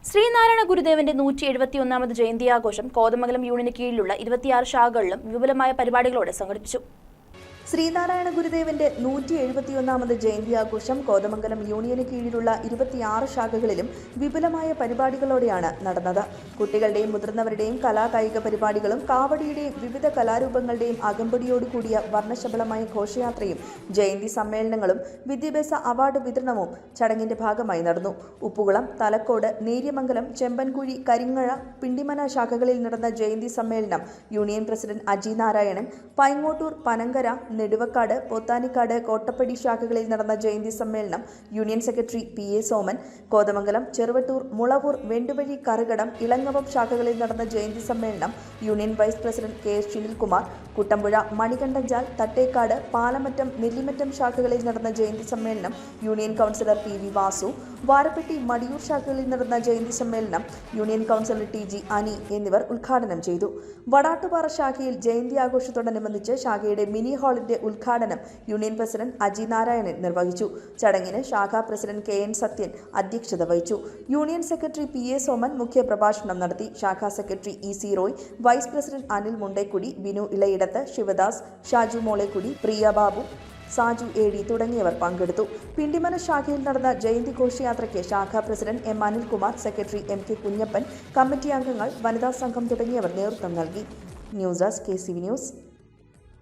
ശ്രീനാരായണ ഗുരുദേവന്റെ 171ാമത് ജയന്തി ആഘോഷം കോതമംഗലം യൂണിയന് കീഴിലുള്ള 26 ശാഖകളിലും വിപുലമായ പരിപാടികളോടെ സംഘടിപ്പിച്ചു. ശ്രീനാരായണ ഗുരുദേവന്റെ 171ാമത് ജയന്തി ആഘോഷം കോതമംഗലം യൂണിയന് കീഴിലുള്ള 26 ശാഖകളിലും വിപുലമായ പരിപാടികളോടെയാണ് നടന്നത്. കുട്ടികളുടെയും മുതിർന്നവരുടെയും കലാകായിക പരിപാടികളും കാവടിയുടെയും വിവിധ കലാരൂപങ്ങളുടെയും അകമ്പടിയോടുകൂടിയ വർണ്ണശബളമായ ഘോഷയാത്രയും ജയന്തി സമ്മേളനങ്ങളും വിദ്യാഭ്യാസ അവാർഡ് വിതരണവും ചടങ്ങിന്റെ ഭാഗമായി നടന്നു. ഉപ്പുകുളം, തലക്കോട്, നേര്യമംഗലം, ചെമ്പൻകുഴി, കരിങ്ങഴ, പിണ്ടിമന ശാഖകളിൽ നടന്ന ജയന്തി സമ്മേളനം യൂണിയൻ പ്രസിഡന്റ് അജി നാരായണൻ, പൈങ്ങോട്ടൂർ, പനങ്കര, നെടുവക്കാട്, പോത്താനിക്കാട്, കോട്ടപ്പടി ശാഖകളിൽ നടന്ന ജയന്തി സമ്മേളനം union secretary PA Soman, Kothamangalam, Cheruvattoor, Mulavoor, Venduvazhi, Karukadam, Elangavam ശാഖകളിൽ നടന്ന ജയന്തി സമ്മേളനം union vice president KS Sunilkumar, Kuttampuzha, Manikandanchal, Thattekkad, Palamattam, Nellimattom ശാഖകളിൽ നടന്ന ജയന്തി സമ്മേളനം union councillor PV Vasu, Varappetty, Madiyoor ശാഖകളിൽ നടന്ന ജയന്തി സമ്മേളനം യൂണിയൻ കൗൺസിലർ TG അനി എന്നിവർ ഉദ്ഘാടനം ചെയ്തു. വടാട്ടുപാറ ശാഖയിൽ ജയന്തി ആഘോഷത്തോടനുബന്ധിച്ച് ശാഖയുടെ മിനി ഹാളിന്റെ ഉദ്ഘാടനം യൂണിയൻ പ്രസിഡന്റ് അജി നാരായണൻ നിർവഹിച്ചു. ചടങ്ങിന് ശാഖാ പ്രസിഡന്റ് KN സത്യൻ അധ്യക്ഷത വഹിച്ചു. യൂണിയൻ സെക്രട്ടറി PA സോമൻ മുഖ്യപ്രഭാഷണം നടത്തി. ശാഖാ secretary EC Roy, vice president Anil Mundekkudy, Binu Elayidathu, Sivadas, Shaju Molekkudy, Priya Babu, Saju AD തുടങ്ങിയവർ പങ്കെടുത്തു. പിണ്ടിമന ശാഖയിൽ നടന്ന ജയന്തി ഘോഷയാത്രയ്ക്ക് ശാഖാ president M Anilkumar, secretary MK Kunjappan, committee അംഗങ്ങൾ, വനിതാ സംഘം തുടങ്ങിയവർ നേതൃത്വം നൽകി. News desk KCV news.